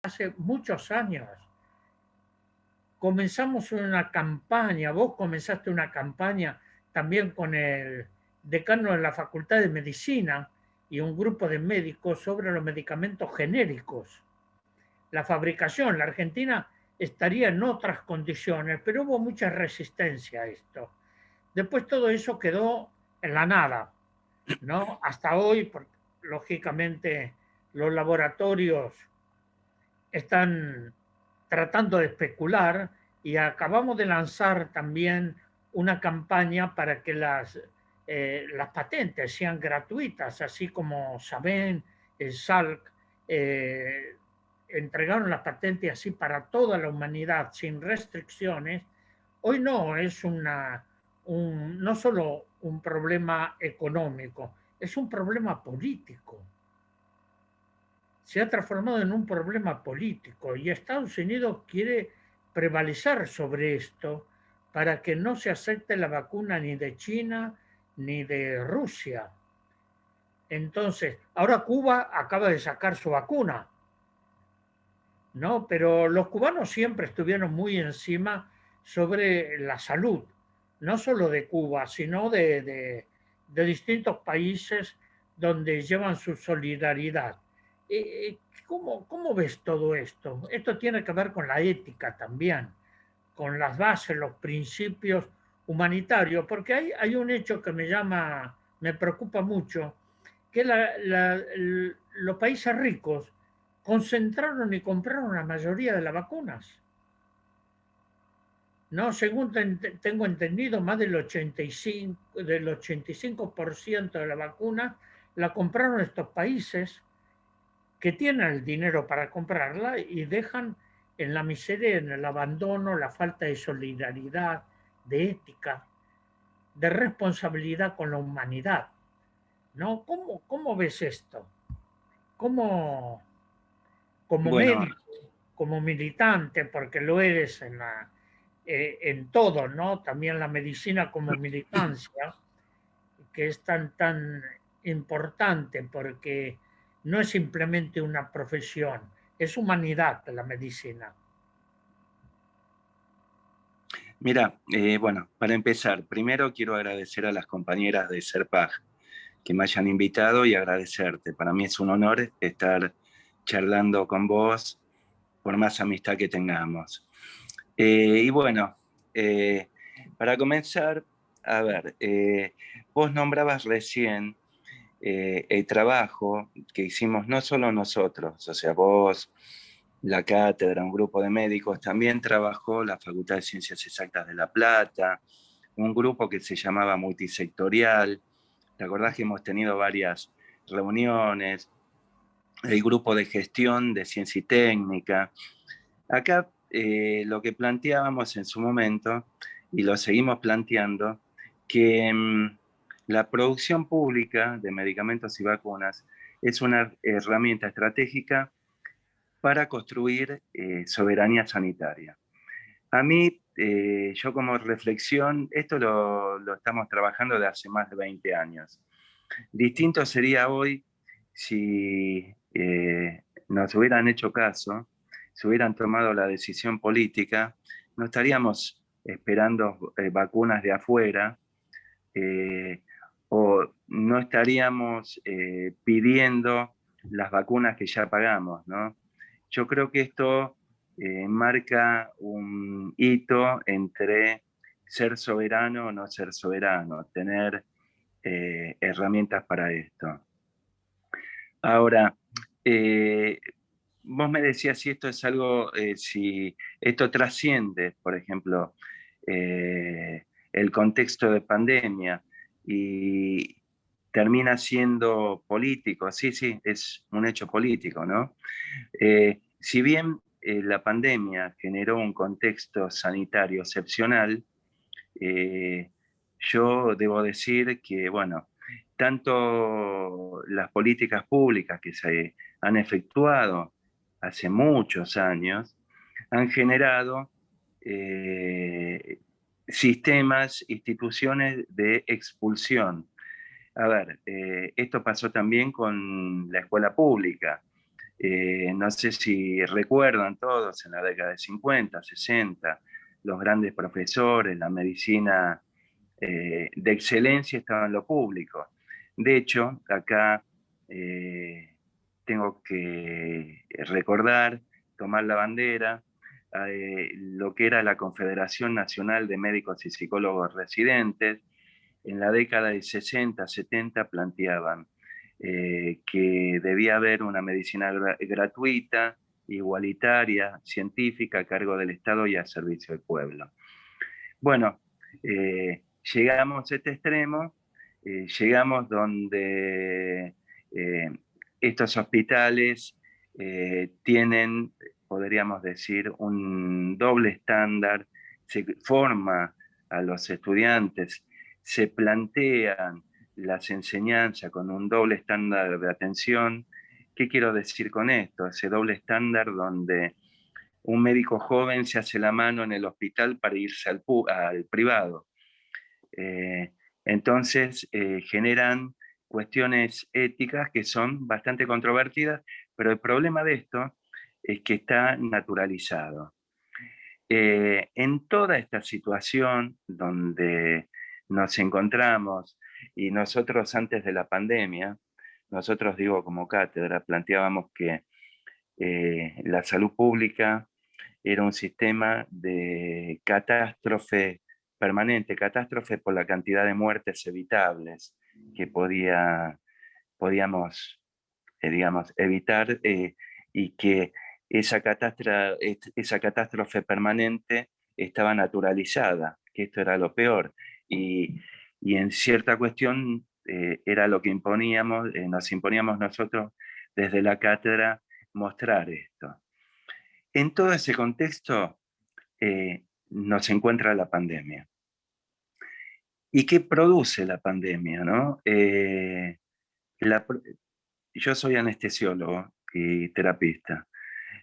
hace muchos años. Comenzamos una campaña, vos comenzaste una campaña también con el decano de la Facultad de Medicina y un grupo de médicos sobre los medicamentos genéricos. La fabricación, la Argentina estaría en otras condiciones, pero hubo mucha resistencia a esto. Después todo eso quedó en la nada, ¿no? Hasta hoy, porque, lógicamente, los laboratorios están tratando de especular y acabamos de lanzar también una campaña para que las patentes sean gratuitas, así como saben, el SALC entregaron las patentes así para toda la humanidad sin restricciones. Hoy no es no solo un problema económico, es un problema político. Se ha transformado en un problema político y Estados Unidos quiere prevalecer sobre esto para que no se acepte la vacuna ni de China ni de Rusia. Entonces, ahora Cuba acaba de sacar su vacuna, ¿no? Pero los cubanos siempre estuvieron muy encima sobre la salud, no solo de Cuba, sino de distintos países donde llevan su solidaridad. ¿Cómo ves todo esto? Esto tiene que ver con la ética también, con las bases, los principios humanitarios, porque hay un hecho que me preocupa mucho, que los países ricos concentraron y compraron la mayoría de las vacunas. No, según tengo entendido, más del 85% de la vacuna la compraron estos países que tienen el dinero para comprarla y dejan en la miseria, en el abandono, la falta de solidaridad, de ética, de responsabilidad con la humanidad. ¿No? ¿Cómo ves esto? ¿Cómo, como Bueno, médico, como militante, porque lo eres en todo, ¿no? También la medicina como militancia, que es tan importante porque no es simplemente una profesión, es humanidad la medicina. mira, bueno, para empezar, primero quiero agradecer a las compañeras de Serpag que me hayan invitado y agradecerte. Para mí es un honor estar charlando con vos, por más amistad que tengamos. Y bueno, eh, para comenzar, a ver, vos nombrabas recién el trabajo que hicimos no solo nosotros, o sea, vos, la cátedra, un grupo de médicos, también trabajó la Facultad de Ciencias Exactas de La Plata, un grupo que se llamaba multisectorial. ¿Te acordás que hemos tenido varias reuniones? El grupo de gestión de ciencia y técnica. Acá lo que planteábamos en su momento, y lo seguimos planteando, que la producción pública de medicamentos y vacunas es una herramienta estratégica para construir soberanía sanitaria. A mí, yo como reflexión, esto lo estamos trabajando de hace más de 20 años. Distinto sería hoy si nos hubieran hecho caso, si hubieran tomado la decisión política, no estaríamos esperando vacunas de afuera eh, o no estaríamos pidiendo las vacunas que ya pagamos, ¿no? Yo creo que esto marca un hito entre ser soberano o no ser soberano, tener herramientas para esto. Ahora, eh, vos me decías si esto es algo, si esto trasciende, por ejemplo, el contexto de pandemia y termina siendo político. Sí, sí, es un hecho político, ¿no? Si bien la pandemia generó un contexto sanitario excepcional, eh, yo debo decir que, bueno, tanto las políticas públicas que se han efectuado hace muchos años han generado eh, sistemas, instituciones de expulsión. A ver, esto pasó también con la escuela pública. No sé si recuerdan todos en la década de 50, 60, los grandes profesores, la medicina de excelencia estaba en lo público. De hecho, acá tengo que recordar, tomar la bandera, lo que era la Confederación Nacional de Médicos y Psicólogos Residentes. En la década de 60, 70 planteaban que debía haber una medicina gratuita, igualitaria, científica, a cargo del Estado y al servicio del pueblo. Bueno, llegamos a este extremo, llegamos donde estos hospitales tienen, podríamos decir, un doble estándar, se forma a los estudiantes, se plantean las enseñanzas con un doble estándar de atención. ¿Qué quiero decir con esto? Ese doble estándar donde un médico joven se hace la mano en el hospital para irse al privado. Eh, entonces generan cuestiones éticas que son bastante controvertidas, pero el problema de esto es que está naturalizado. En toda esta situación donde nos encontramos, y nosotros antes de la pandemia, nosotros digo como cátedra, planteábamos que la salud pública era un sistema de catástrofe permanente, catástrofe por la cantidad de muertes evitables que podíamos, digamos, evitar y que esa catástrofe permanente estaba naturalizada, que esto era lo peor. Y en cierta cuestión era lo que imponíamos, nos imponíamos nosotros desde la cátedra mostrar esto. En todo ese contexto nos encuentra la pandemia. ¿Y qué produce la pandemia? ¿No? La, yo soy anestesiólogo y terapista.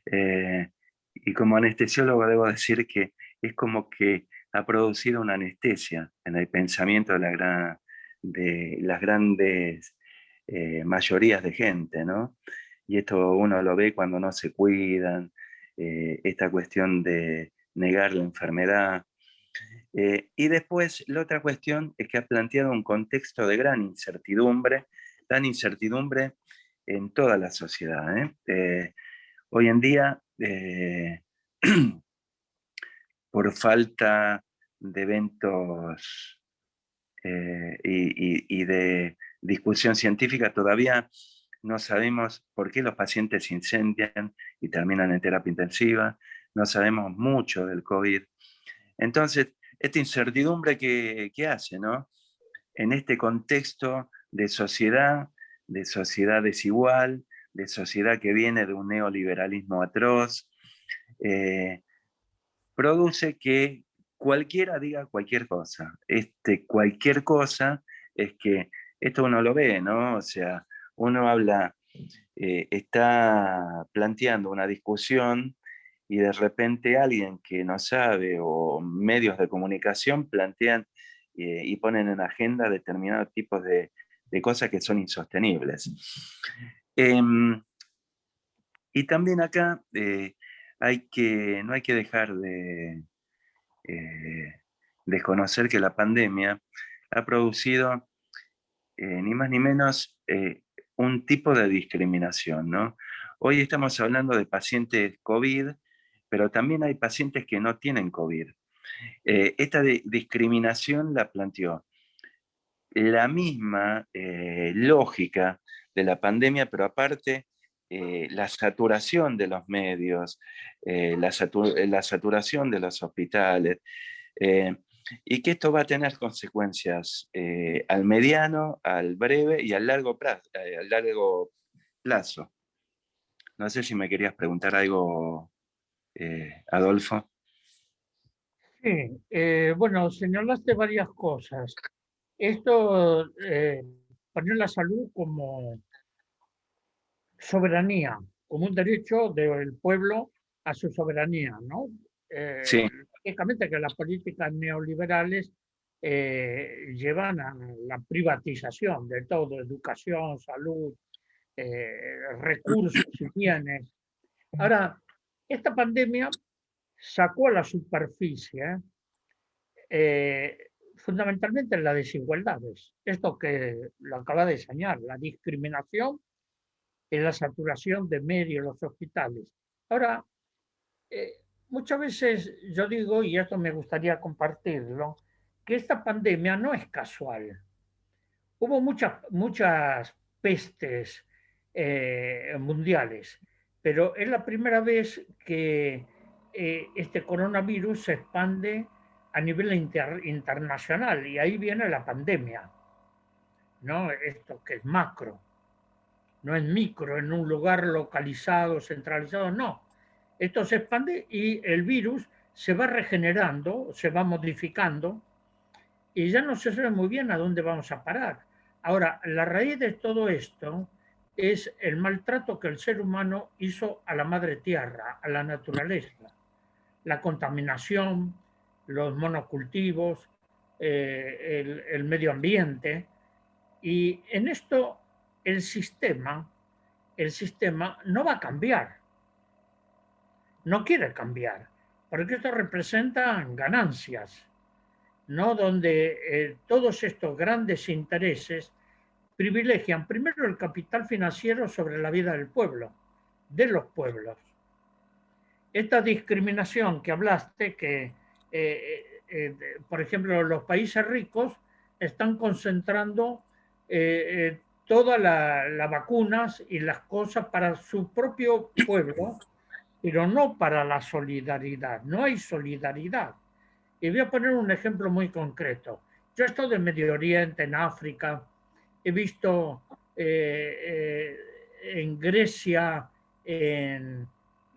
Y como anestesiólogo debo decir que es como que ha producido una anestesia en el pensamiento de las grandes mayorías de gente, ¿no? Y esto uno lo ve cuando no se cuidan, esta cuestión de negar la enfermedad. Y después la otra cuestión es que ha planteado un contexto de gran incertidumbre en toda la sociedad. Hoy en día, por falta de eventos y de discusión científica, todavía no sabemos por qué los pacientes se incendian y terminan en terapia intensiva, no sabemos mucho del COVID. Entonces, esta incertidumbre que hace, ¿no? En este contexto de sociedad desigual, de sociedad que viene de un neoliberalismo atroz, eh, produce que cualquiera diga cualquier cosa. Cualquier cosa es que esto uno lo ve, ¿no? O sea, uno habla, está planteando una discusión y de repente alguien que no sabe o medios de comunicación plantean y ponen en agenda determinados tipos de cosas que son insostenibles. Y también acá no hay que dejar de desconocer que la pandemia ha producido ni más ni menos un tipo de discriminación, ¿no? Hoy estamos hablando de pacientes COVID, pero también hay pacientes que no tienen COVID. Esta discriminación la planteó la misma lógica de la pandemia, pero aparte la saturación de los medios, la saturación de los hospitales, eh, y que esto va a tener consecuencias al mediano, al breve y al largo plazo. No sé si me querías preguntar algo, Adolfo. Sí, bueno, señalaste varias cosas. Esto pone la salud como soberanía, como un derecho del pueblo a su soberanía, ¿no? Sí, Lógicamente que las políticas neoliberales llevan a la privatización de todo, educación, salud, recursos y bienes. Ahora, esta pandemia sacó a la superficie fundamentalmente las desigualdades. Esto que lo acaba de señalar, la discriminación y la saturación de medios en los hospitales. Ahora, eh, muchas veces yo digo, y esto me gustaría compartirlo, que esta pandemia no es casual. Hubo muchas pestes mundiales, pero es la primera vez que este coronavirus se expande a nivel internacional y ahí viene la pandemia, ¿no? Esto que es macro, no es micro, en un lugar localizado, centralizado, no. Esto se expande y el virus se va regenerando, se va modificando y ya no se sabe muy bien a dónde vamos a parar. Ahora, la raíz de todo esto es el maltrato que el ser humano hizo a la madre tierra, a la naturaleza, la contaminación, los monocultivos, el medio ambiente. Y en esto el el sistema no va a cambiar, no quiere cambiar, porque esto representa ganancias, ¿no? Donde todos estos grandes intereses privilegian primero el capital financiero sobre la vida del pueblo, de los pueblos. Esta discriminación que hablaste, que por ejemplo los países ricos están concentrando todas las vacunas y las cosas para su propio pueblo, pero no para la solidaridad. No hay solidaridad. Y voy a poner un ejemplo muy concreto. Yo he estado en Medio Oriente, en África, he visto en Grecia, en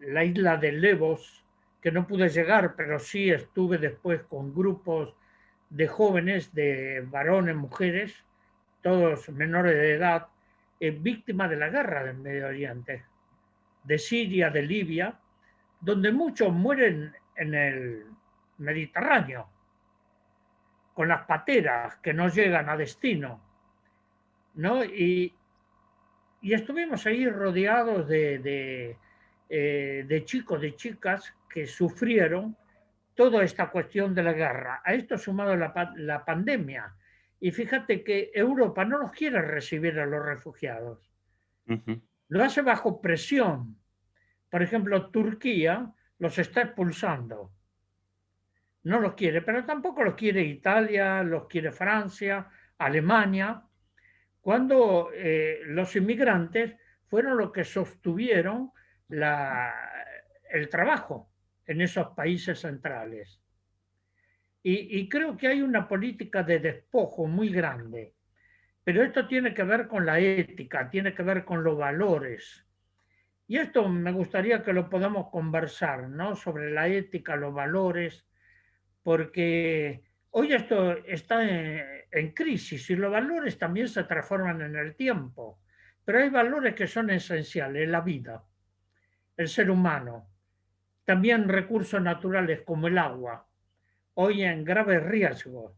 la isla de Levos, que no pude llegar, pero sí estuve después con grupos de jóvenes, de varones, mujeres, todos menores de edad, víctimas de la guerra del Medio Oriente, de Siria, de Libia, donde muchos mueren en el Mediterráneo, con las pateras que no llegan a destino, ¿no? Y estuvimos ahí rodeados de chicos, de chicas que sufrieron toda esta cuestión de la guerra. A esto sumado la pandemia. Y fíjate que Europa no los quiere recibir a los refugiados. Ujú. Lo hace bajo presión. Por ejemplo, Turquía los está expulsando. No los quiere, pero tampoco los quiere Italia, los quiere Francia, Alemania, cuando los inmigrantes fueron los que sostuvieron la, el trabajo en esos países centrales. Y creo que hay una política de despojo muy grande, pero esto tiene que ver con la ética, tiene que ver con los valores. Y esto me gustaría que lo podamos conversar, ¿no? Sobre la ética, los valores, porque hoy esto está en crisis y los valores también se transforman en el tiempo, pero hay valores que son esenciales, la vida, el ser humano, también recursos naturales como el agua, hoy en grave riesgo.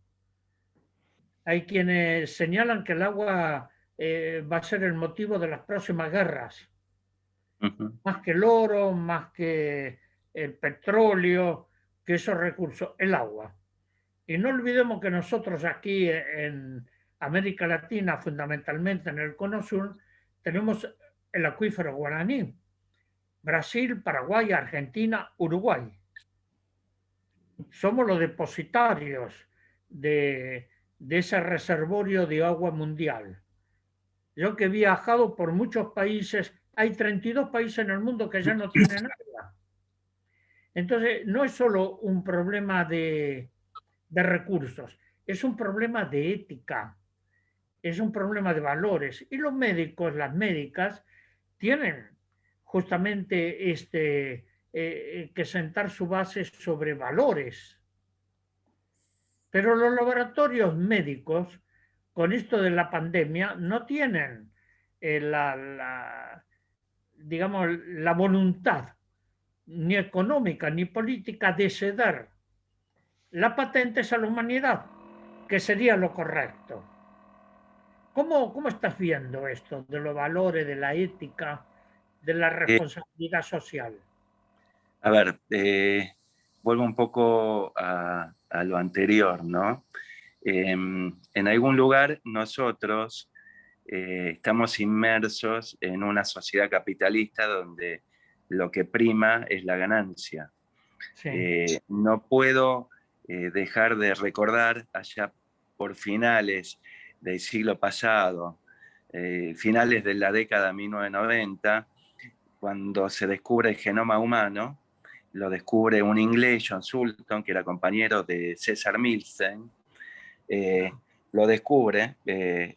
Hay quienes señalan que el agua va a ser el motivo de las próximas guerras, Ujú. más que el oro, más que el petróleo, que esos recursos, el agua. Y no olvidemos que nosotros aquí en América Latina, fundamentalmente en el Cono Sur, tenemos el acuífero guaraní. Brasil, Paraguay, Argentina, Uruguay. Somos los depositarios de ese reservorio de agua mundial. Yo que he viajado por muchos países, hay 32 países en el mundo que ya no tienen agua. Entonces, no es solo un problema de recursos, es un problema de ética, es un problema de valores. Y los médicos, las médicas, tienen justamente que sentar su base sobre valores. Pero los laboratorios médicos, con esto de la pandemia, no tienen digamos, la voluntad ni económica ni política de ceder la patentes a la humanidad, que sería lo correcto. cómo estás viendo esto de los valores, de la ética, de la Eh, responsabilidad social? a ver, vuelvo un poco a lo anterior, ¿no? En algún lugar nosotros estamos inmersos en una sociedad capitalista donde lo que prima es la ganancia. Sí, No puedo dejar de recordar allá por finales del siglo pasado, finales de la década 1990, cuando se descubre el genoma humano, lo descubre un inglés, John Sulton, que era compañero de César Milstein, eh, lo descubre eh,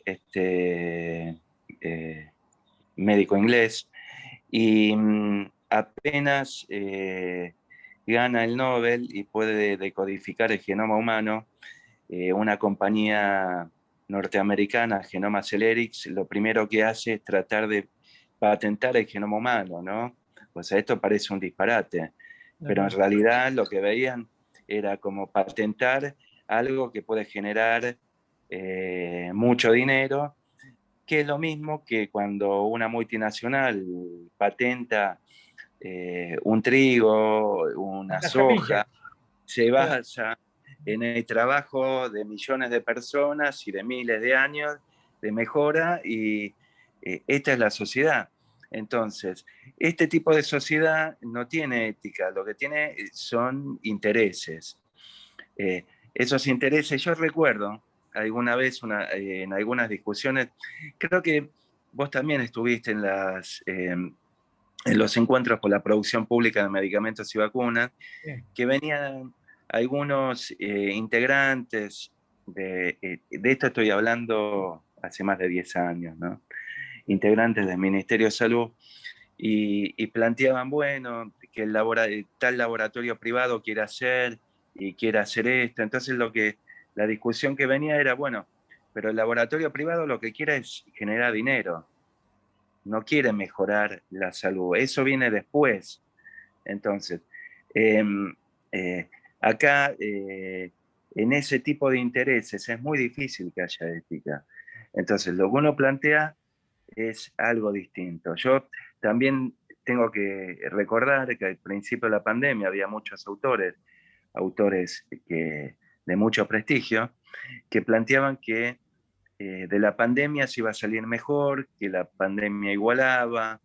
médico inglés, y apenas gana el Nobel y puede decodificar el genoma humano, una compañía norteamericana, Genoma Celerix, lo primero que hace es tratar de patentar el genoma humano, ¿no? O sea, esto parece un disparate, pero en ajá, realidad lo que veían era como patentar algo que puede generar mucho dinero, que es lo mismo que cuando una multinacional patenta un trigo, una la semilla, soja, se claro, basa en el trabajo de millones de personas y de miles de años de mejora, y esta es la sociedad. Entonces, este tipo de sociedad no tiene ética, lo que tiene son intereses. Eh, Esos intereses, yo recuerdo alguna vez en algunas discusiones, creo que vos también estuviste en los encuentros por la producción pública de medicamentos y vacunas, sí, que venían algunos integrantes de esto estoy hablando hace más de 10 años, ¿no? Integrantes del Ministerio de Salud, y planteaban, bueno, que tal laboratorio privado quiere hacer y quiere hacer esto. Entonces la discusión que venía era, bueno, pero el laboratorio privado lo que quiere es generar dinero, no quiere mejorar la salud, eso viene después. Entonces, eh, eh, acá en ese tipo de intereses es muy difícil que haya ética. Entonces, lo que uno plantea es algo distinto. Yo también tengo que recordar que al principio de la pandemia había muchos autores de mucho prestigio, que planteaban que de la pandemia se iba a salir mejor, que la pandemia igualaba,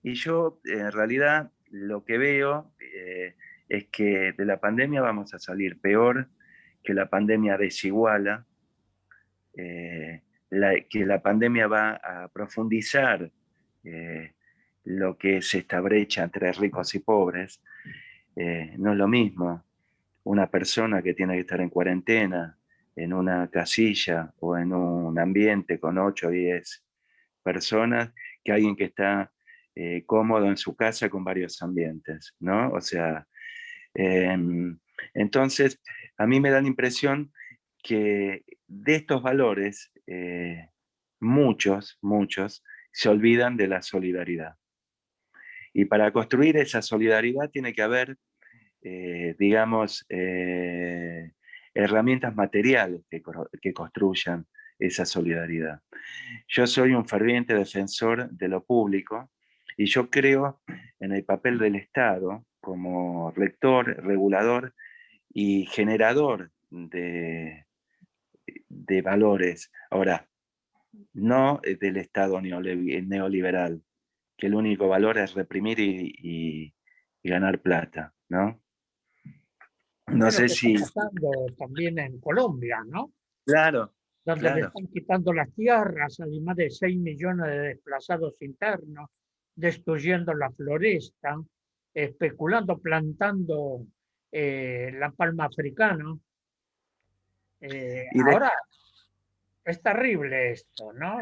y yo en realidad lo que veo es que de la pandemia vamos a salir peor, que la pandemia desiguala, que la pandemia va a profundizar eh, lo que es esta brecha entre ricos y pobres. No es lo mismo una persona que tiene que estar en cuarentena, en una casilla o en un ambiente con 8 o 10 personas, que alguien que está cómodo en su casa con varios ambientes, ¿no? O sea, eh, entonces a mí me da la impresión que de estos valores, muchos se olvidan de la solidaridad. Y para construir esa solidaridad tiene que haber, digamos, herramientas materiales que construyan esa solidaridad. Yo soy un ferviente defensor de lo público y yo creo en el papel del Estado como rector, regulador y generador de valores. Ahora, no del Estado neoliberal, que el único valor es reprimir y ganar plata, ¿no? No es lo sé que está si... pasando también en Colombia, ¿no? Claro, Donde le claro. están quitando las tierras, hay más de 6 millones de desplazados internos, destruyendo la floresta, especulando, plantando la palma africana. Y, de- Ahora es terrible esto, ¿no?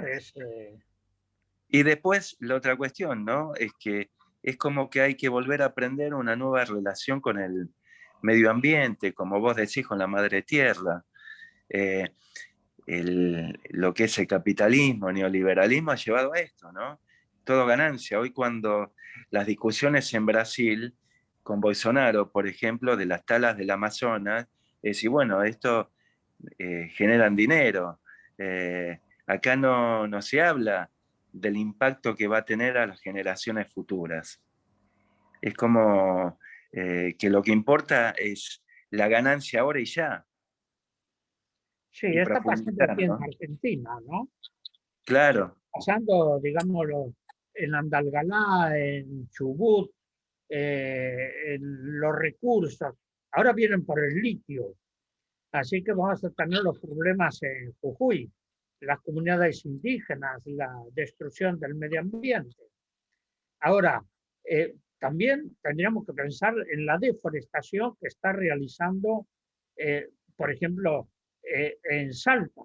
y después la otra cuestión, ¿no? Es que es como que hay que volver a aprender una nueva relación con el medio ambiente, como vos decís, con la madre tierra. Eh, lo que es el capitalismo, el neoliberalismo ha llevado a esto, ¿no? Todo ganancia. Hoy cuando las discusiones en Brasil con Bolsonaro, por ejemplo, de las talas del Amazonas, es decir, bueno, esto generan dinero. Acá no se habla del impacto que va a tener a las generaciones futuras. Es como que lo que importa es la ganancia ahora y ya, Sí, y está pasando profundizar, aquí en ¿no? Argentina, ¿no? Claro. Pasando, digámoslo, en Andalgalá, en Chubut, en los recursos. Ahora vienen por el litio, así que vamos a tener los problemas en Jujuy, las comunidades indígenas, la destrucción del medio ambiente. Ahora, también tendríamos que pensar en la deforestación que está realizando, por ejemplo, en Salta.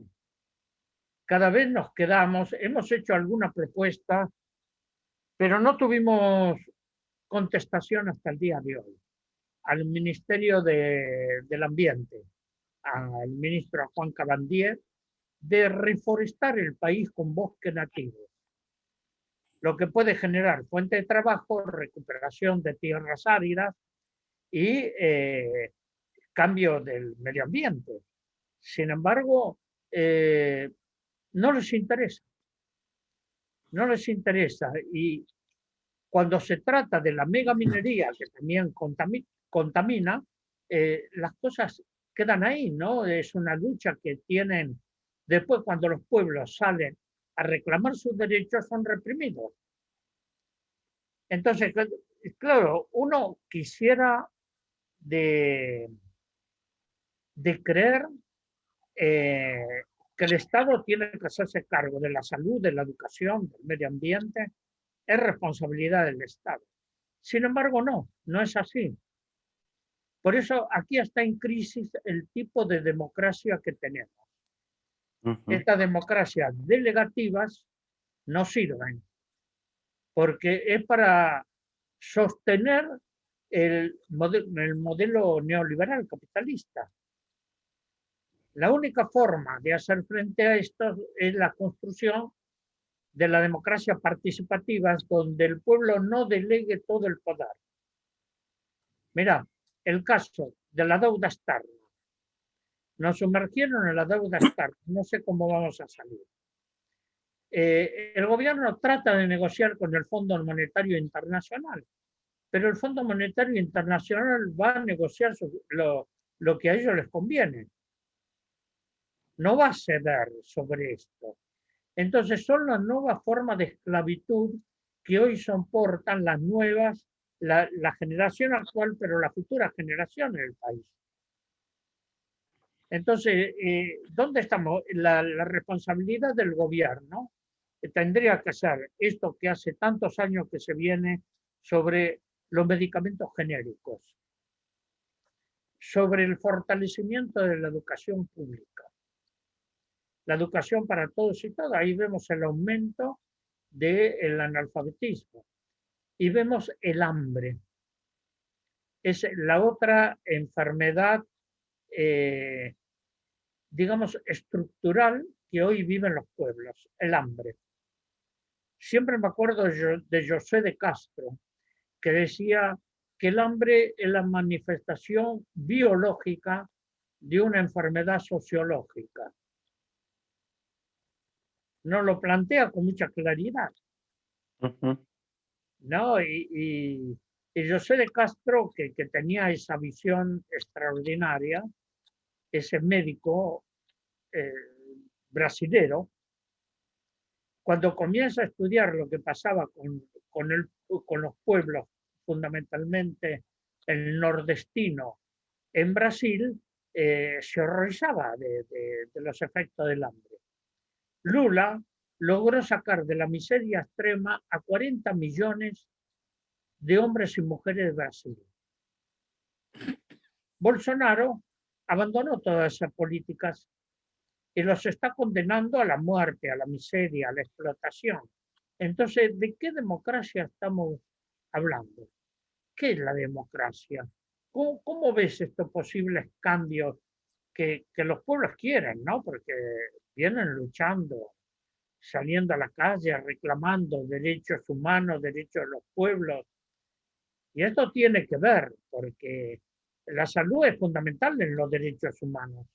Cada vez nos quedamos, hemos hecho alguna propuesta, pero no tuvimos contestación hasta el día de hoy al Ministerio del Ambiente, al ministro Juan Cabandier, de reforestar el país con bosque nativo, lo que puede generar fuente de trabajo, recuperación de tierras áridas y cambio del medio ambiente. Sin embargo, no les interesa, no les interesa. Y cuando se trata de la megaminería, que también contamina, las cosas quedan ahí, ¿no? Es una lucha que tienen, después cuando los pueblos salen a reclamar sus derechos, son reprimidos. Entonces, claro, uno quisiera de, de creer eh, que el Estado tiene que hacerse cargo de la salud, de la educación, del medio ambiente, es responsabilidad del Estado. Sin embargo, no es así. Por eso aquí está en crisis el tipo de democracia que tenemos. Ujú. Estas democracias delegativas no sirven porque es para sostener el modelo neoliberal capitalista. La única forma de hacer frente a esto es la construcción de la democracia participativa, donde el pueblo no delegue todo el poder. Mira, el caso de la deuda externa. Nos sumergieron en la deuda externa. No sé cómo vamos a salir. El gobierno trata de negociar con el Fondo Monetario Internacional, pero el Fondo Monetario Internacional va a negociar lo que a ellos les conviene. No va a ceder sobre esto. Entonces son las nuevas formas de esclavitud que hoy soportan las nuevas, la generación actual, pero las futuras generaciones del país. Entonces, ¿dónde estamos? La responsabilidad del gobierno tendría que ser esto que hace tantos años que se viene sobre los medicamentos genéricos, sobre el fortalecimiento de la educación pública, la educación para todos y todas. Ahí vemos el aumento del analfabetismo y vemos el hambre. Es la otra enfermedad, eh, digamos, estructural que hoy viven los pueblos, el hambre. Siempre me acuerdo de José de Castro, que decía que el hambre es la manifestación biológica de una enfermedad sociológica. Nos lo plantea con mucha claridad, Ujú. ¿no? Y José de Castro, que tenía esa visión extraordinaria, ese médico eh, brasilero, cuando comienza a estudiar lo que pasaba con los pueblos, fundamentalmente el nordestino en Brasil, se horrorizaba de los efectos del hambre. Lula logró sacar de la miseria extrema a 40 millones de hombres y mujeres de Brasil. Bolsonaro abandonó todas esas políticas y los está condenando a la muerte, a la miseria, a la explotación. Entonces, ¿de qué democracia estamos hablando? ¿Qué es la democracia? ¿Cómo ves estos posibles cambios que los pueblos quieren, ¿no? Porque vienen luchando, saliendo a la calle, reclamando derechos humanos, derechos de los pueblos. Y esto tiene que ver, porque la salud es fundamental en los derechos humanos.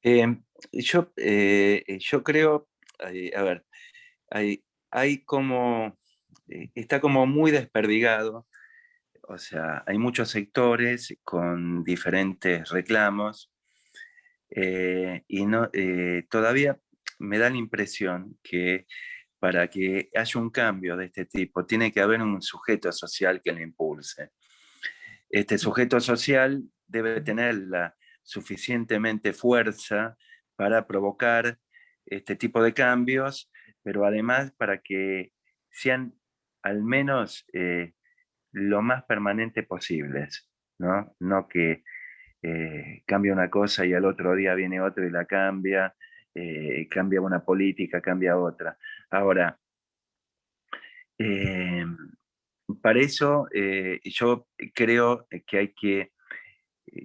Eh, yo creo, a ver, hay como, está como muy desperdigado, o sea, hay muchos sectores con diferentes reclamos y no, todavía me da la impresión que para que haya un cambio de este tipo tiene que haber un sujeto social que lo impulse. Este sujeto social debe tener la suficientemente fuerza para provocar este tipo de cambios, pero además para que sean al menos lo más permanente posibles, ¿no? No que cambia una cosa y al otro día viene otro y la cambia, cambia una política, cambia otra. Ahora, eh, para eso yo creo que hay que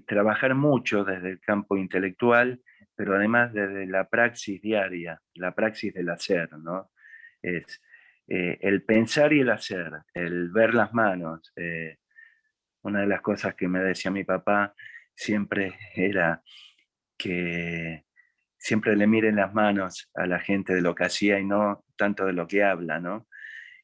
trabajar mucho desde el campo intelectual, pero además desde la praxis diaria, la praxis del hacer, ¿no? Es el pensar y el hacer, el ver las manos. Una de las cosas que me decía mi papá siempre era que siempre le miren las manos a la gente de lo que hacía y no tanto de lo que habla, ¿no?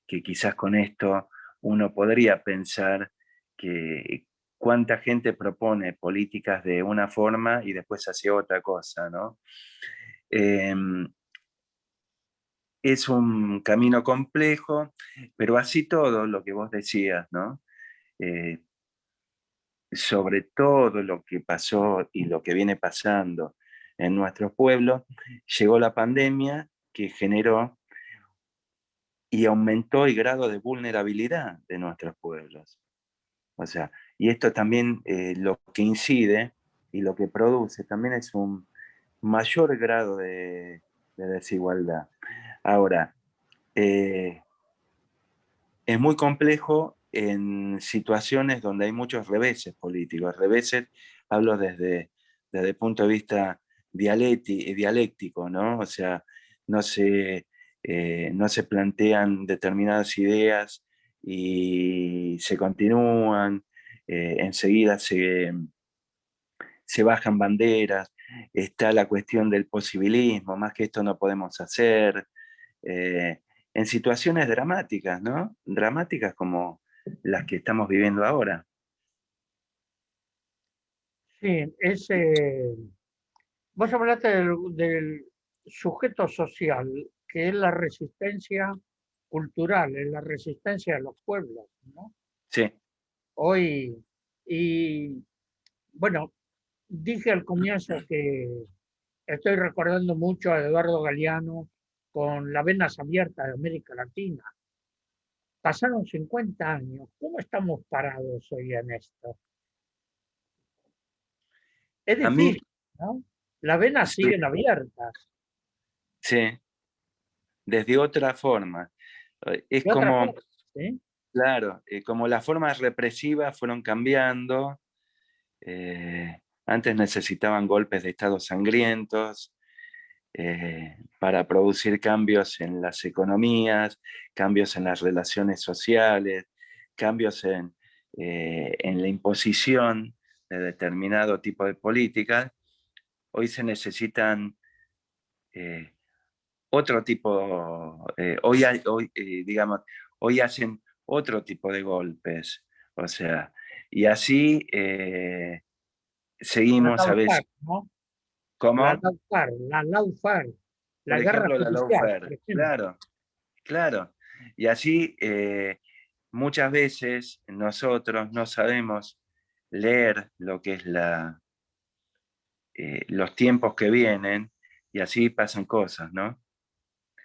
Que quizás con esto uno podría pensar que cuánta gente propone políticas de una forma y después hace otra cosa, ¿no? Eh, es un camino complejo, pero así todo lo que vos decías, ¿no? Eh, sobre todo lo que pasó y lo que viene pasando en nuestros pueblos, llegó la pandemia que generó y aumentó el grado de vulnerabilidad de nuestros pueblos. O sea, y esto también lo que incide y lo que produce también es un mayor grado de desigualdad. Ahora, eh, es muy complejo en situaciones donde hay muchos reveses políticos. Reveses, hablo desde el punto de vista dialéctico, ¿no? O sea, no se, no se plantean determinadas ideas y se continúan, enseguida se bajan banderas, está la cuestión del posibilismo, más que esto no podemos hacer, eh, en situaciones dramáticas, ¿no? Dramáticas como las que estamos viviendo ahora. Sí, vos hablaste del sujeto social, que es la resistencia cultural, es la resistencia de los pueblos, ¿no? Sí, Hoy, y bueno, dije al comienzo que estoy recordando mucho a Eduardo Galeano con las venas abiertas de América Latina. Pasaron 50 años. ¿Cómo estamos parados hoy en esto? Es a mí, difícil, ¿no? Las venas sí, siguen abiertas. sí, desde otra forma. Es De otra como, forma, ¿sí? claro, como las formas represivas fueron cambiando. Antes necesitaban golpes de estado sangrientos, para producir cambios en las economías, cambios en las relaciones sociales, cambios en la imposición de determinado tipo de políticas. Hoy se necesitan eh, otro tipo, digamos, hoy hacen otro tipo de golpes. O sea, y así La seguimos a Laufar, veces. ¿no? La ¿Cómo? Laufar, la Laufar, Por la guerra ejemplo, la judicial, por lawfare. ejemplo. Claro, claro. Y así muchas veces nosotros no sabemos leer lo que es los tiempos que vienen y así pasan cosas, ¿no?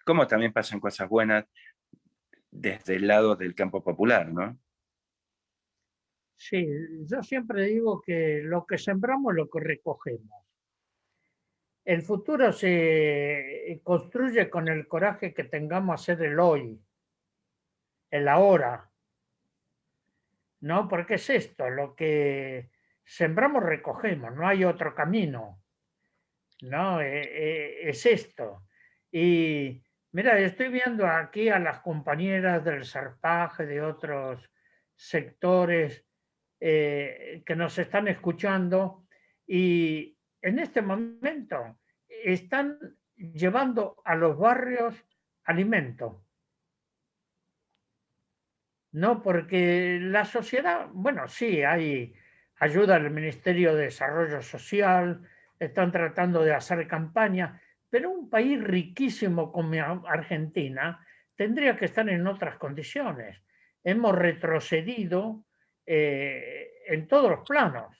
Como también pasan cosas buenas desde el lado del campo popular, ¿no? Sí, yo siempre digo que lo que sembramos lo que recogemos. El futuro se construye con el coraje que tengamos a hacer el hoy, el ahora, ¿no? Porque es esto, lo que sembramos recogemos, no hay otro camino, ¿no? Es esto. Y mira, estoy viendo aquí a las compañeras del Serpaje, de otros sectores que nos están escuchando y en este momento están llevando a los barrios alimento. No, porque la sociedad, bueno, sí, hay ayuda del Ministerio de Desarrollo Social, están tratando de hacer campaña, pero un país riquísimo como Argentina tendría que estar en otras condiciones. Hemos retrocedido en todos los planos,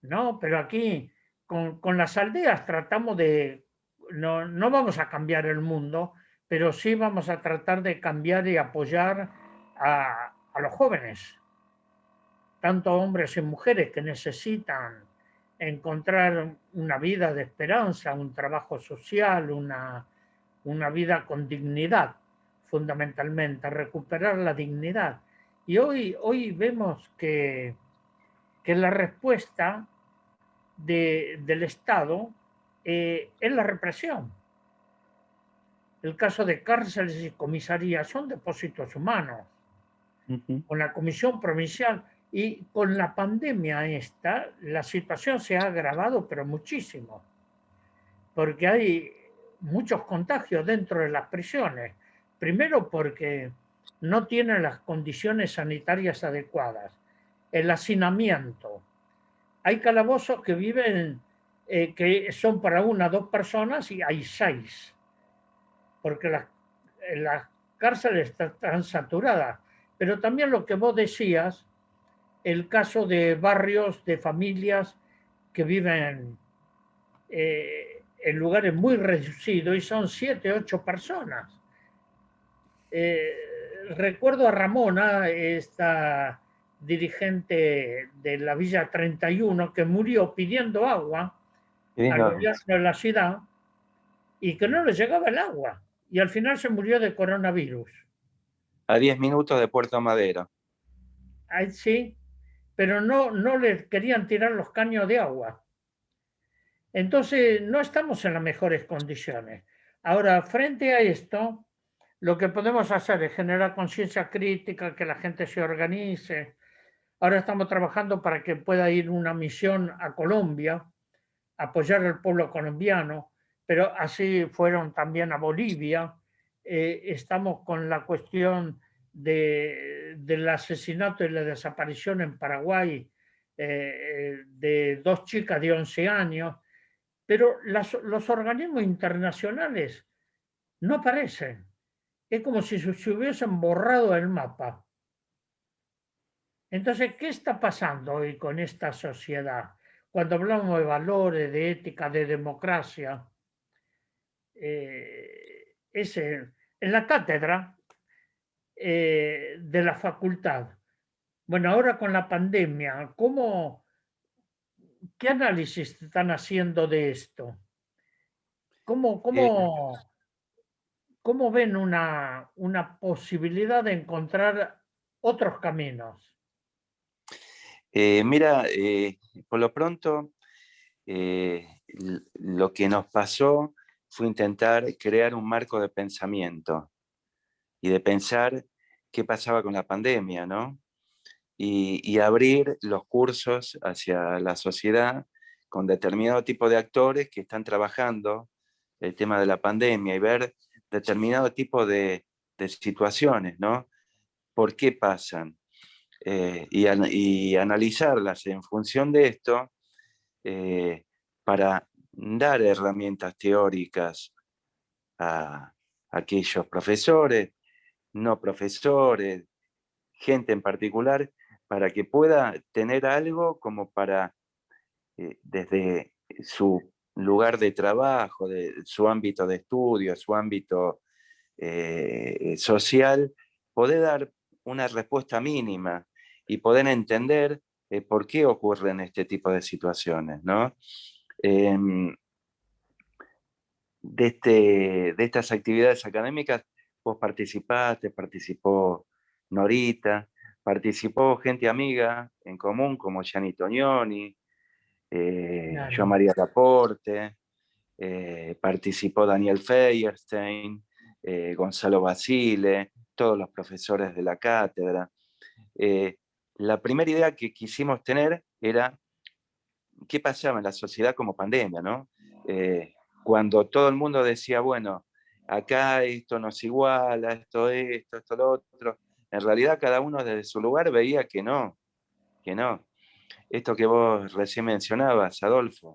¿no? Pero aquí con las aldeas tratamos de, no, no vamos a cambiar el mundo, pero sí vamos a tratar de cambiar y apoyar a los jóvenes, tanto hombres y mujeres que necesitan encontrar una vida de esperanza, un trabajo social, una vida con dignidad, fundamentalmente, recuperar la dignidad. Y hoy vemos que la respuesta del Estado es la represión. El caso de cárceles y comisarías son depósitos humanos. Con la Comisión Provincial y con la pandemia esta, la situación se ha agravado, pero muchísimo, porque hay muchos contagios dentro de las prisiones. Primero porque no tienen las condiciones sanitarias adecuadas, el hacinamiento. Hay calabozos que viven, que son para una o dos personas y hay 6, porque las cárceles están saturadas. Pero también lo que vos decías, el caso de barrios, de familias que viven en lugares muy reducidos y son 7, 8 personas. Recuerdo a Ramona, esta dirigente de la Villa 31, que murió pidiendo agua al gobierno de la ciudad y que no le llegaba el agua. Y al final se murió de coronavirus. A 10 minutos de Puerto Madero. Ahí sí, pero no les querían tirar los caños de agua. Entonces, no estamos en las mejores condiciones. Ahora, frente a esto, lo que podemos hacer es generar conciencia crítica, que la gente se organice. Ahora estamos trabajando para que pueda ir una misión a Colombia, apoyar al pueblo colombiano, pero así fueron también a Bolivia. Estamos con la cuestión del asesinato y la desaparición en Paraguay de 2 chicas de 11 años, pero los organismos internacionales no aparecen. Es como si se hubiesen borrado el mapa. Entonces, ¿qué está pasando hoy con esta sociedad? Cuando hablamos de valores, de ética, de democracia, en la cátedra de la facultad. Bueno, ahora con la pandemia, ¿qué análisis están haciendo de esto? ¿Cómo, Eh, cómo, cómo ven una posibilidad de encontrar otros caminos? Mira, por lo pronto, lo que nos pasó fue intentar crear un marco de pensamiento y de pensar qué pasaba con la pandemia, ¿no? Y abrir los cursos hacia la sociedad con determinado tipo de actores que están trabajando el tema de la pandemia y ver determinado tipo de situaciones, ¿no? ¿Por qué pasan? Y analizarlas en función de esto eh, para dar herramientas teóricas a aquellos profesores, no profesores, gente en particular, para que pueda tener algo como para, desde su lugar de trabajo, de su ámbito de estudio, su ámbito social, poder dar una respuesta mínima y poder entender por qué ocurren este tipo de situaciones, ¿no? Eh, de estas actividades académicas, vos participaste, participó Norita, participó gente amiga en común como Gianni Tognoni, yo Claro. María Laporte, participó Daniel Feierstein, Gonzalo Basile, todos los profesores de la cátedra. La primera idea que quisimos tener era qué pasaba en la sociedad como pandemia, ¿no? cuando todo el mundo decía, bueno, acá esto nos iguala, esto lo otro, en realidad cada uno desde su lugar veía que no, que no. Esto que vos recién mencionabas, Adolfo,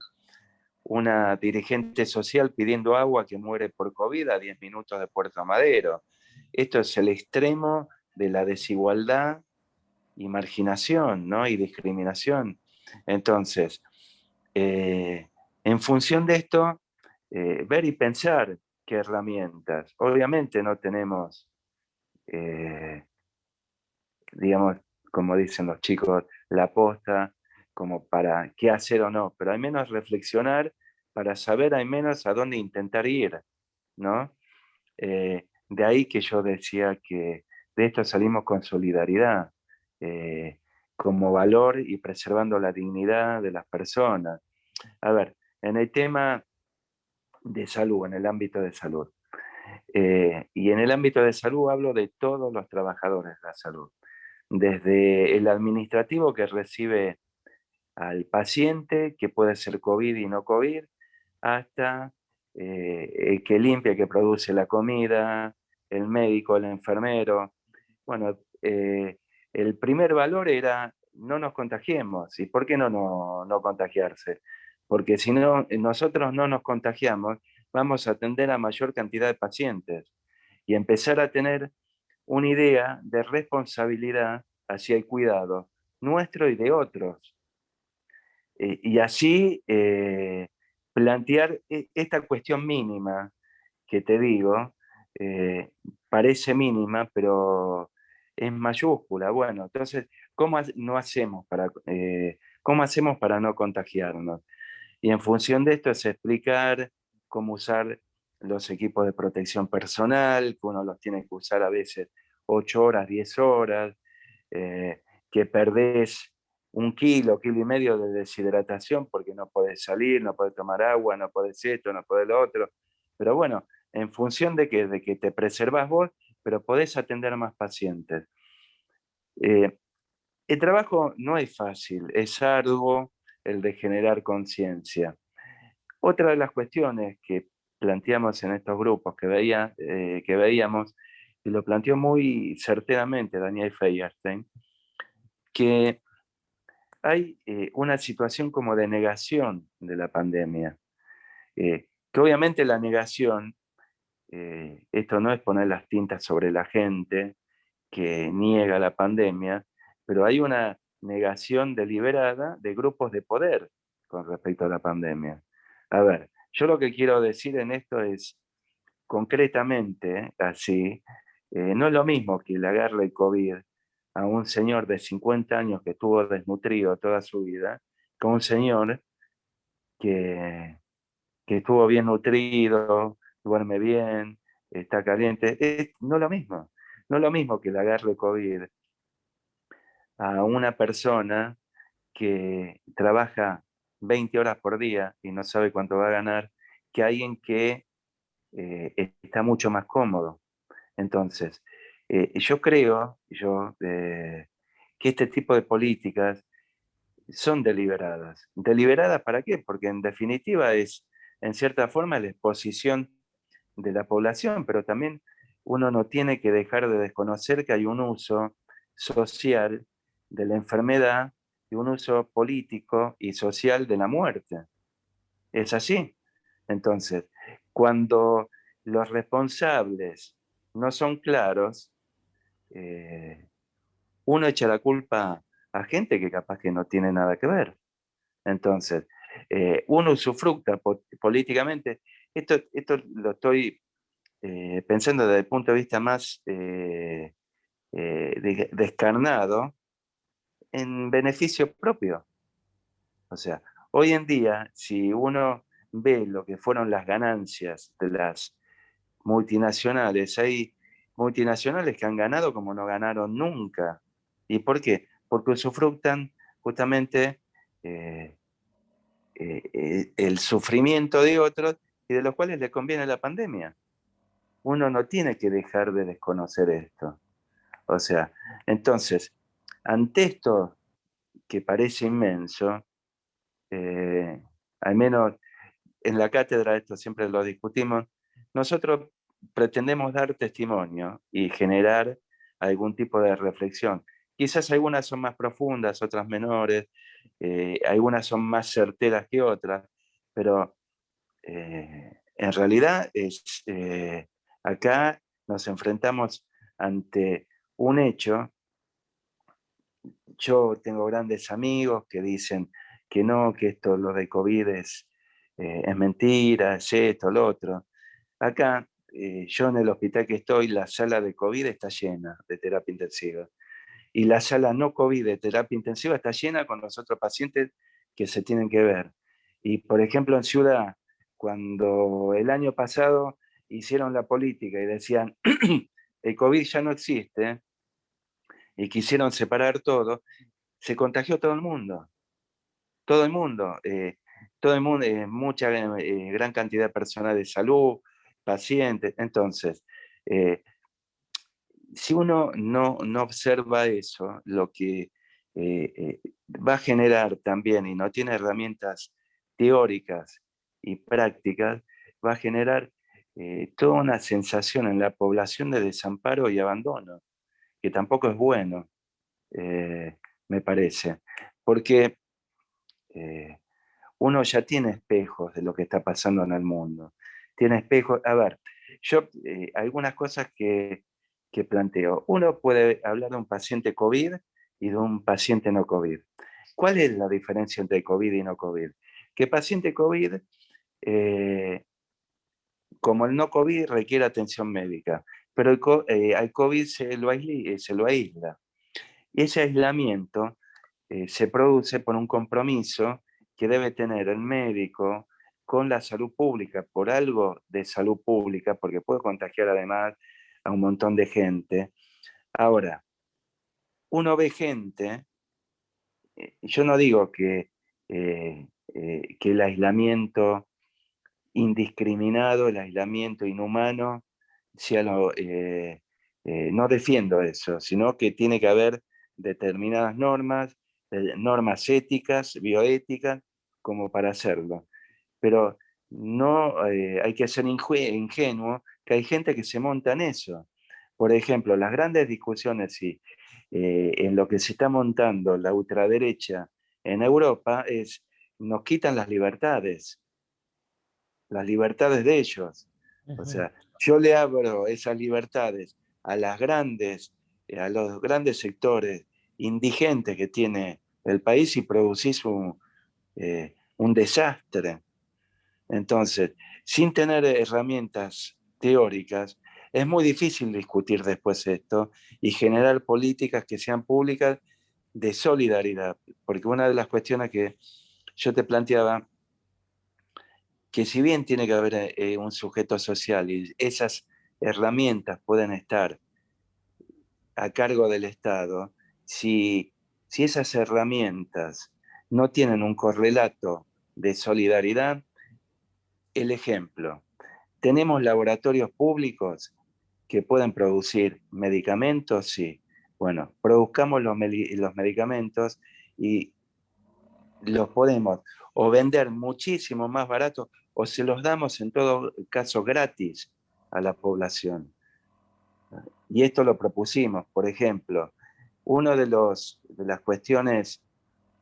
una dirigente social pidiendo agua que muere por COVID a 10 minutos de Puerto Madero. Esto es el extremo de la desigualdad y marginación, ¿no? Y discriminación. Entonces, en función de esto, ver y pensar qué herramientas. Obviamente no tenemos, eh, digamos, como dicen los chicos, la posta como para qué hacer o no, pero al menos reflexionar para saber al menos a dónde intentar ir, ¿no? De ahí que yo decía que de esto salimos con solidaridad, eh, como valor y preservando la dignidad de las personas. A ver, en el tema de salud, en el ámbito de salud, y en el ámbito de salud hablo de todos los trabajadores de la salud, desde el administrativo que recibe al paciente, que puede ser COVID y no COVID, hasta el que limpia, que produce la comida, el médico, el enfermero. Bueno, el primer valor era no nos contagiemos. ¿Y por qué no contagiarse? Porque si no, nosotros no nos contagiamos, vamos a atender a mayor cantidad de pacientes y empezar a tener una idea de responsabilidad hacia el cuidado nuestro y de otros. Y así plantear esta cuestión mínima que te digo, eh, parece mínima, pero es mayúscula. Bueno, entonces, ¿cómo hacemos para no contagiarnos? Y en función de esto es explicar cómo usar los equipos de protección personal, que uno los tiene que usar a veces 8 horas, 10 horas, que perdés 1 kilo, 1,5 kilos de deshidratación porque no podés salir, no podés tomar agua, no podés esto, no podés lo otro. Pero bueno, en función de que te preservas vos, pero podés atender a más pacientes. Eh, el trabajo no es fácil, es arduo el de generar conciencia. Otra de las cuestiones que planteamos en estos grupos que veíamos, y lo planteó muy certeramente Daniel Feuerstein, que hay una situación como de negación de la pandemia, que obviamente la negación, esto no es poner las tintas sobre la gente que niega la pandemia, pero hay una negación deliberada de grupos de poder con respecto a la pandemia. A ver, yo lo que quiero decir en esto es, concretamente, así, no es lo mismo que le agarre el COVID a un señor de 50 años que estuvo desnutrido toda su vida, que a un señor que, que estuvo bien nutrido, duerme bien, está caliente. No es lo mismo. No es lo mismo que le agarre COVID a una persona que trabaja 20 horas por día y no sabe cuánto va a ganar, que alguien que está mucho más cómodo. Entonces, yo creo que este tipo de políticas son deliberadas. ¿Deliberadas para qué? Porque en definitiva es, en cierta forma, la exposición de la población, pero también uno no tiene que dejar de desconocer que hay un uso social de la enfermedad y un uso político y social de la muerte. Es así. Entonces, cuando los responsables no son claros, eh, uno echa la culpa a gente que capaz que no tiene nada que ver. Entonces, uno usufructa políticamente. Esto lo estoy pensando desde el punto de vista más descarnado, en beneficio propio. O sea, hoy en día, si uno ve lo que fueron las ganancias de las multinacionales, hay multinacionales que han ganado como no ganaron nunca. ¿Y por qué? Porque usufructan justamente eh, el sufrimiento de otros y de los cuales le conviene la pandemia. Uno no tiene que dejar de desconocer esto. O sea, entonces, ante esto que parece inmenso, al menos en la cátedra, esto siempre lo discutimos, nosotros pretendemos dar testimonio y generar algún tipo de reflexión. Quizás algunas son más profundas, otras menores, algunas son más certeras que otras, pero en realidad acá nos enfrentamos ante un hecho. Yo tengo grandes amigos que dicen que no, que esto, lo de COVID es mentira, es esto, lo otro. Acá, yo en el hospital que estoy, la sala de COVID está llena de terapia intensiva. Y la sala no COVID de terapia intensiva está llena con los otros pacientes que se tienen que ver. Y por ejemplo, en Ciudad, cuando el año pasado hicieron la política y decían, el COVID ya no existe, y quisieron separar todo, se contagió todo el mundo. Todo el mundo. Todo el mundo, mucha gran cantidad de personas de salud, pacientes. Entonces, eh, si uno no observa eso, lo que va a generar también, y no tiene herramientas teóricas y prácticas, va a generar toda una sensación en la población de desamparo y abandono, que tampoco es bueno, me parece. Porque eh, uno ya tiene espejos de lo que está pasando en el mundo. Tiene espejos. A ver, yo algunas cosas que planteo. Uno puede hablar de un paciente COVID y de un paciente no COVID. ¿Cuál es la diferencia entre COVID y no COVID? Que paciente COVID, eh, como el no COVID, requiere atención médica, pero al COVID se lo aísla. Y ese aislamiento se produce por un compromiso que debe tener el médico con la salud pública, por algo de salud pública, porque puede contagiar además a un montón de gente. Ahora, uno ve gente, yo no digo que el aislamiento indiscriminado, el aislamiento inhumano, sea no defiendo eso, sino que tiene que haber determinadas normas, normas éticas, bioéticas, como para hacerlo. Pero no hay que ser ingenuo, que hay gente que se monta en eso. Por ejemplo, las grandes discusiones en lo que se está montando la ultraderecha en Europa es, nos quitan las libertades de ellos. O sea, yo le abro esas libertades a a los grandes sectores indigentes que tiene el país y producís un desastre. Entonces, sin tener herramientas teóricas, es muy difícil discutir después esto y generar políticas que sean públicas de solidaridad. Porque una de las cuestiones que yo te planteaba, que si bien tiene que haber un sujeto social y esas herramientas pueden estar a cargo del Estado, si esas herramientas no tienen un correlato de solidaridad, el ejemplo, tenemos laboratorios públicos que pueden producir medicamentos, sí. Bueno, produzcamos los medicamentos y los podemos o vender muchísimo más barato o se los damos en todo caso gratis a la población. Y esto lo propusimos, por ejemplo, una de las cuestiones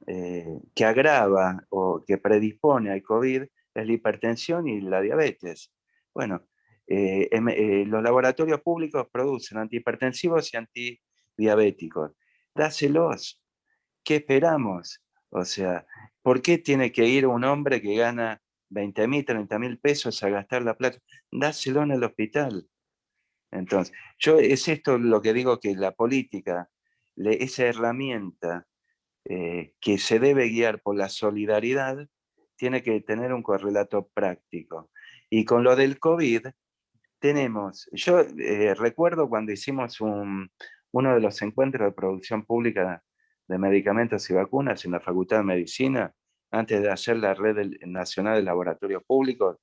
que agrava o que predispone al COVID es la hipertensión y la diabetes. Bueno, los laboratorios públicos producen antihipertensivos y antidiabéticos. Dáselos. ¿Qué esperamos? O sea, ¿por qué tiene que ir un hombre que gana 20.000, 30.000 pesos a gastar la plata? Dáselo en el hospital. Entonces, es esto lo que digo, que la política, esa herramienta que se debe guiar por la solidaridad, tiene que tener un correlato práctico. Y con lo del COVID, yo recuerdo cuando hicimos uno de los encuentros de producción pública de medicamentos y vacunas en la Facultad de Medicina, antes de hacer la Red Nacional de Laboratorios Públicos,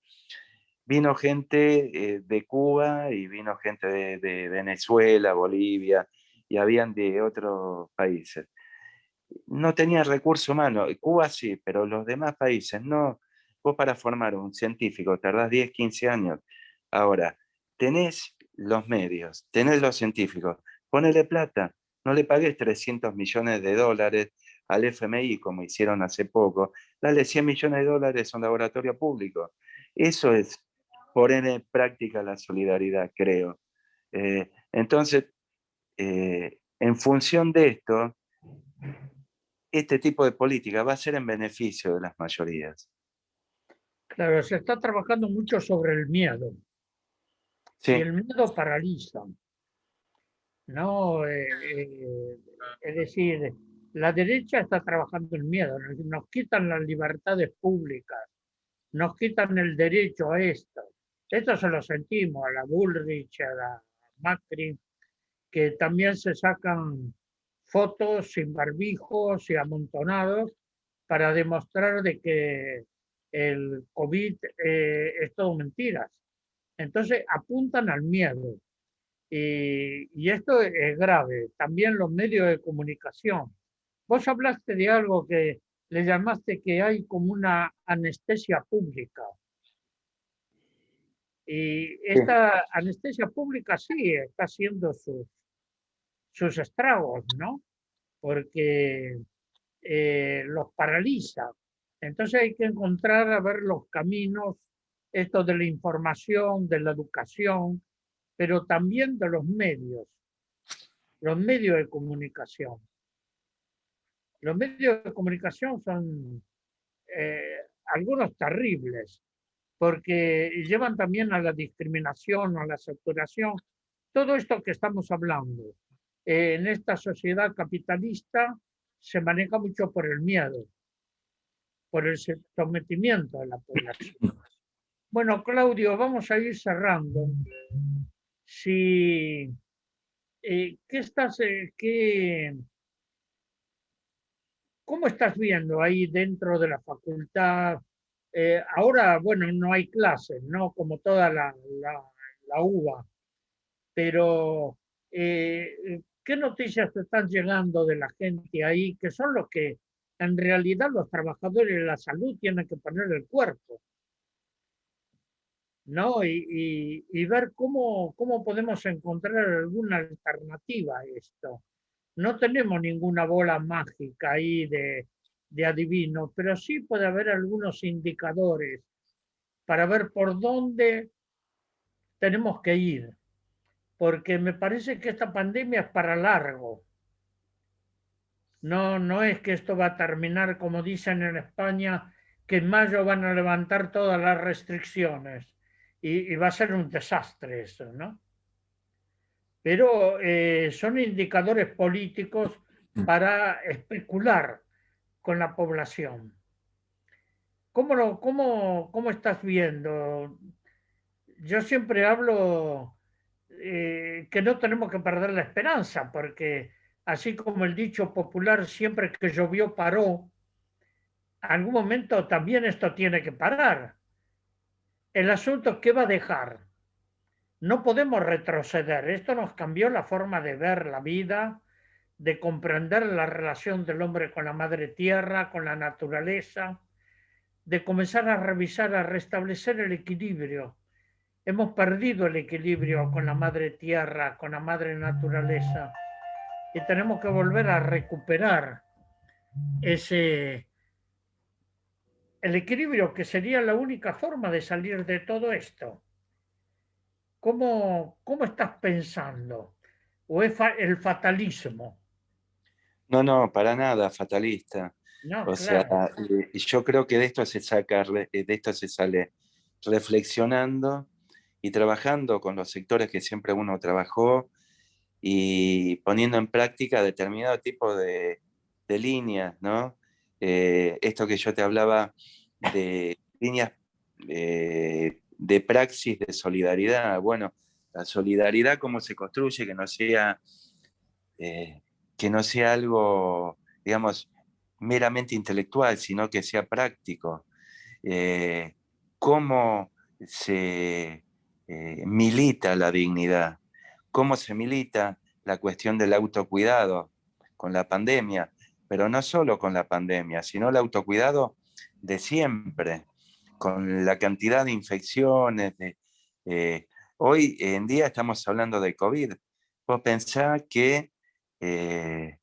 vino gente de Cuba y vino gente de Venezuela, Bolivia, y habían de otros países. No tenía recurso humano, Cuba sí, pero los demás países no, Vos para formar un científico tardás 10, 15 años. Ahora, tenés los medios, tenés los científicos, ponele plata, no le pagues 300 millones de dólares al FMI como hicieron hace poco, dale 100 millones de dólares a un laboratorio público. Eso es poner en práctica la solidaridad, creo. Entonces, en función de esto, este tipo de política va a ser en beneficio de las mayorías. Claro, se está trabajando mucho sobre el miedo y Sí, el miedo paraliza, ¿no? Es decir, la derecha está trabajando el miedo, nos quitan las libertades públicas, nos quitan el derecho a esto. Esto se lo sentimos a la Bullrich, a la Macri, que también se sacan fotos sin barbijos y amontonados para demostrar de que el COVID es todo mentiras. Entonces apuntan al miedo. Y esto es grave. También los medios de comunicación. Vos hablaste de algo que le llamaste que hay como una anestesia pública. Y sí, esta anestesia pública sí está haciendo sus estragos, ¿no? Porque los paraliza. Entonces hay que encontrar a ver los caminos, esto de la información, de la educación, pero también de los medios de comunicación. Los medios de comunicación son algunos terribles, porque llevan también a la discriminación, a la saturación, todo esto que estamos hablando. En esta sociedad capitalista se maneja mucho por el miedo, por el sometimiento de la población. Bueno, Claudio, vamos a ir cerrando. Si, ¿qué estás, cómo estás viendo ahí dentro de la facultad? Ahora, bueno, no hay clases, ¿no? Como toda la UBA, pero ¿qué noticias te están llegando de la gente ahí, que son los que en realidad los trabajadores de la salud tienen que poner el cuerpo? ¿No? Y ver cómo podemos encontrar alguna alternativa a esto. No tenemos ninguna bola mágica ahí de adivino, pero sí puede haber algunos indicadores para ver por dónde tenemos que ir, porque me parece que esta pandemia es para largo. No, no es que esto va a terminar, como dicen en España, que en mayo van a levantar todas las restricciones y va a ser un desastre eso, ¿no? Pero son indicadores políticos para especular con la población. ¿Cómo estás viendo? Yo siempre hablo que no tenemos que perder la esperanza, porque así como el dicho popular, siempre que llovió paró, algún momento también esto tiene que parar. El asunto es qué va a dejar. No podemos retroceder. Esto nos cambió la forma de ver la vida, de comprender la relación del hombre con la madre tierra, con la naturaleza, de comenzar a revisar, a restablecer el equilibrio. Hemos perdido el equilibrio con la madre tierra, con la madre naturaleza, y tenemos que volver a recuperar ese el equilibrio que sería la única forma de salir de todo esto. ¿Cómo estás pensando? ¿O es el fatalismo? no, no, para nada fatalista. No, O sea, claro. yo creo que de esto se saca, de esto se sale reflexionando y trabajando con los sectores que siempre uno trabajó y poniendo en práctica determinado tipo de líneas, ¿no? Esto que yo te hablaba de líneas de praxis de solidaridad. Bueno, la solidaridad, cómo se construye, eh, que no sea algo, digamos, meramente intelectual, sino que sea práctico. Eh, cómo se milita la dignidad, cómo se milita la cuestión del autocuidado con la pandemia, pero no solo con la pandemia, sino el autocuidado de siempre, con la cantidad de infecciones, hoy en día estamos hablando de COVID. Vos pensás que eh,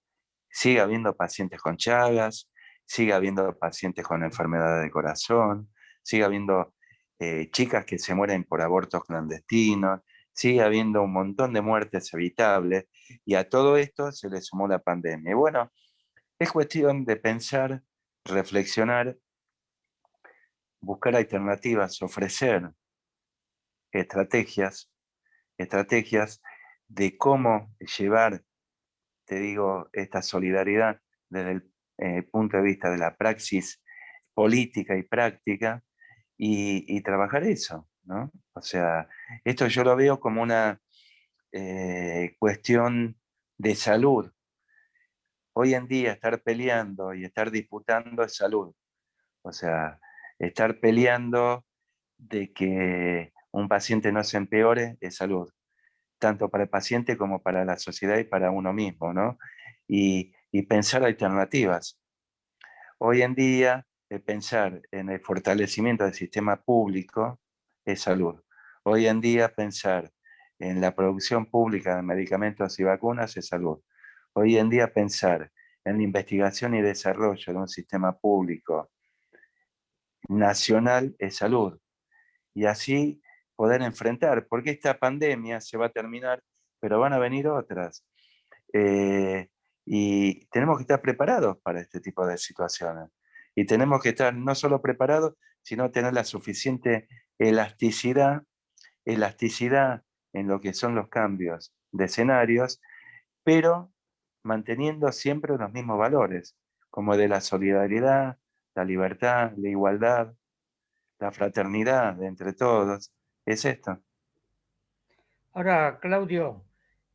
sigue habiendo pacientes con Chagas, sigue habiendo pacientes con enfermedad de corazón, sigue habiendo chicas que se mueren por abortos clandestinos, sigue habiendo un montón de muertes evitables, y a todo esto se le sumó la pandemia. Y bueno, es cuestión de pensar, reflexionar, buscar alternativas, ofrecer estrategias, estrategias de cómo llevar, te digo, esta solidaridad desde el punto de vista de la praxis política y práctica, y trabajar eso, ¿no? O sea, esto yo lo veo como una cuestión de salud. Hoy en día estar peleando y estar disputando es salud. O sea, estar peleando de que un paciente no se empeore es salud, tanto para el paciente como para la sociedad y para uno mismo, ¿no? Y pensar alternativas. Hoy en día, pensar en el fortalecimiento del sistema público es salud. Hoy en día, pensar en la producción pública de medicamentos y vacunas es salud. Hoy en día, pensar en la investigación y desarrollo de un sistema público nacional es salud. Y así poder enfrentar, porque esta pandemia se va a terminar, pero van a venir otras. Eh, y tenemos que estar preparados para este tipo de situaciones. Y tenemos que estar no solo preparados, sino tener la suficiente elasticidad, elasticidad en lo que son los cambios de escenarios, pero manteniendo siempre los mismos valores, como de la solidaridad, la libertad, la igualdad, la fraternidad de entre todos. Es esto. Ahora, Claudio,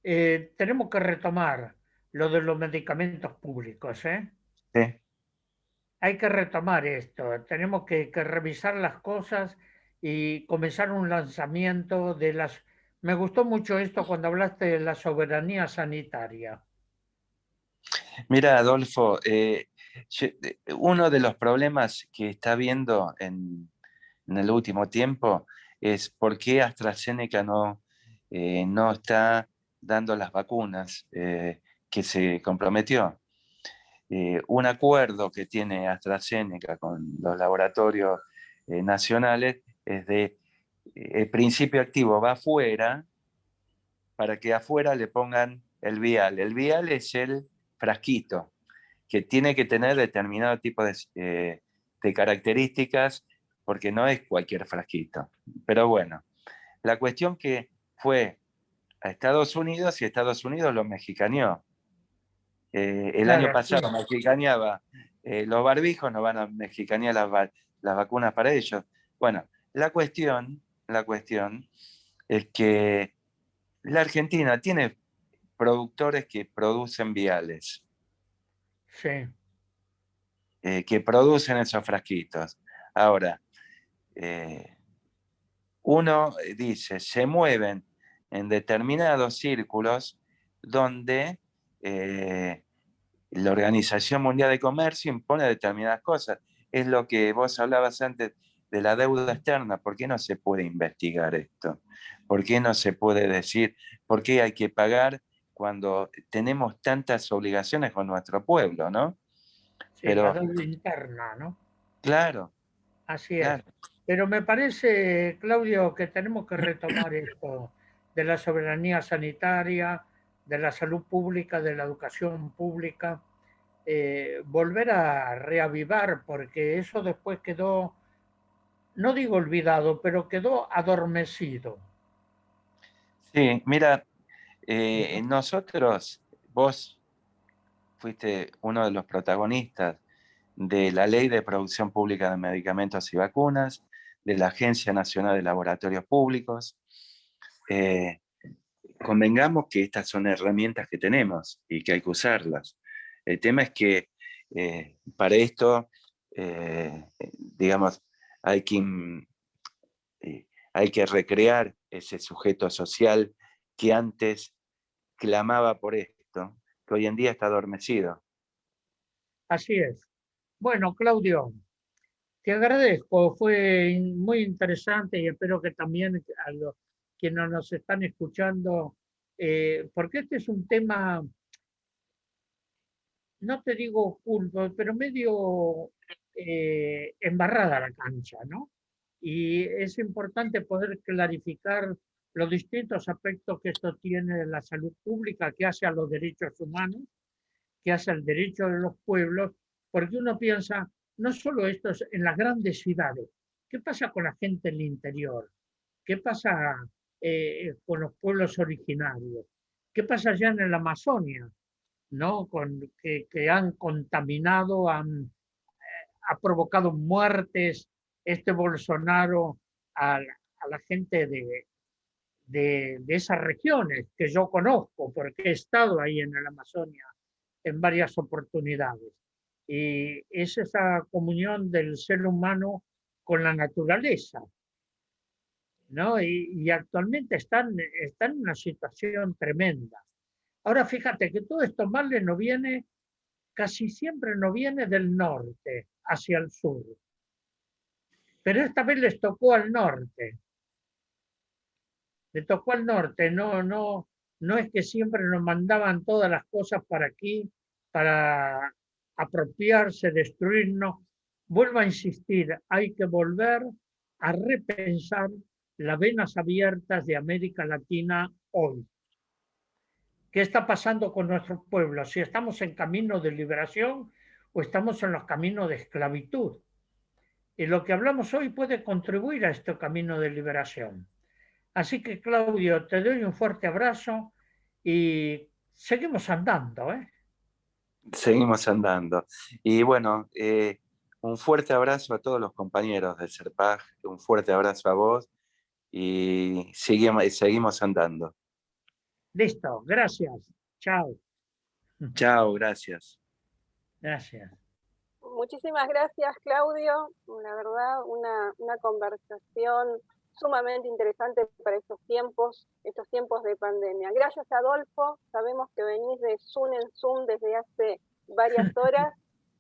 tenemos que retomar lo de los medicamentos públicos, ¿eh? Sí. Hay que retomar esto, tenemos que revisar las cosas y comenzar un lanzamiento de las... Me gustó mucho esto cuando hablaste de la soberanía sanitaria. Mira, Adolfo, uno de los problemas que está habiendo en el último tiempo es por qué AstraZeneca no está dando las vacunas que se comprometió. Un acuerdo que tiene AstraZeneca con los laboratorios nacionales es de el principio activo va afuera para que afuera le pongan el vial. El vial es el frasquito que tiene que tener determinado tipo de características, porque no es cualquier frasquito. Pero bueno, la cuestión que fue a Estados Unidos, y Estados Unidos lo mexicaneó. El año Claro, sí. pasado mexicaneaba los barbijos, no van a mexicanear las vacunas para ellos. Bueno, la cuestión es que la Argentina tiene productores que producen viales, Sí, que producen esos frasquitos. Ahora, eh, uno dice, se mueven en determinados círculos donde la Organización Mundial de Comercio impone determinadas cosas. Es lo que vos hablabas antes de la deuda externa. ¿Por qué no se puede investigar esto? ¿Por qué no se puede decir por qué hay que pagar cuando tenemos tantas obligaciones con nuestro pueblo, ¿no? sí, la Pero, deuda interna, ¿no? claro, Así es. claro. Pero me parece, Claudio, que tenemos que retomar esto de la soberanía sanitaria, de la salud pública, de la educación pública, volver a reavivar, porque eso después quedó, no digo olvidado, pero quedó adormecido. Sí, mira, nosotros, vos fuiste uno de los protagonistas de la Ley de Producción Pública de Medicamentos y Vacunas, de la Agencia Nacional de Laboratorios Públicos. Eh, Convengamos que estas son herramientas que tenemos y que hay que usarlas. El tema es que para esto, digamos, hay que, hay que recrear ese sujeto social que antes clamaba por esto, que hoy en día está adormecido. Así es. Bueno, Claudio, Te agradezco, fue muy interesante y espero que también a los quienes nos están escuchando, porque este es un tema, no te digo oculto, pero medio embarrada la cancha, ¿no? Y es importante poder clarificar los distintos aspectos que esto tiene de la salud pública, que hace a los derechos humanos, que hace al derecho de los pueblos, porque uno piensa, no solo esto es en las grandes ciudades, ¿qué pasa con la gente del interior? ¿Qué pasa con los pueblos originarios? ¿Qué pasa allá en la Amazonia? ¿No? Que han contaminado, ha provocado muertes este Bolsonaro a la gente de esas regiones que yo conozco, porque he estado ahí en la Amazonia en varias oportunidades. Y es esa comunión del ser humano con la naturaleza, ¿no? Y actualmente están en una situación tremenda. Ahora fíjate que todo esto mal no viene, casi siempre no viene del norte hacia el sur, pero esta vez les tocó al norte, le tocó al norte, no es que siempre nos mandaban todas las cosas para aquí, para apropiarse, destruirnos. Vuelvo a insistir, hay que volver a repensar las venas abiertas de América Latina hoy. ¿Qué está pasando con nuestros pueblos? Si estamos en camino de liberación o estamos en los caminos de esclavitud. Y lo que hablamos hoy puede contribuir a este camino de liberación. Así que, Claudio, te doy un fuerte abrazo y seguimos andando, ¿eh? Seguimos andando. Y bueno, un fuerte abrazo a todos los compañeros del SERPAG, un fuerte abrazo a vos y seguimos andando. Listo, gracias. Chao. Chao, gracias. Gracias. Muchísimas gracias, Claudio. La verdad, una conversación sumamente interesante para estos tiempos de pandemia. Gracias, Adolfo. Sabemos que venís de Zoom en Zoom desde hace varias horas,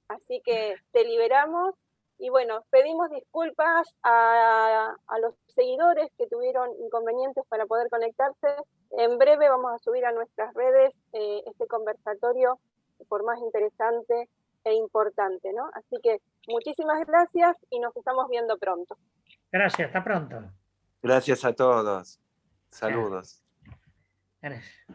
así que te liberamos. Y bueno, pedimos disculpas a los seguidores que tuvieron inconvenientes para poder conectarse. En breve vamos a subir a nuestras redes este conversatorio, por más interesante e importante, ¿no? Así que muchísimas gracias y nos estamos viendo pronto. Gracias, hasta pronto. Gracias a todos. Chao. Saludos. Gracias.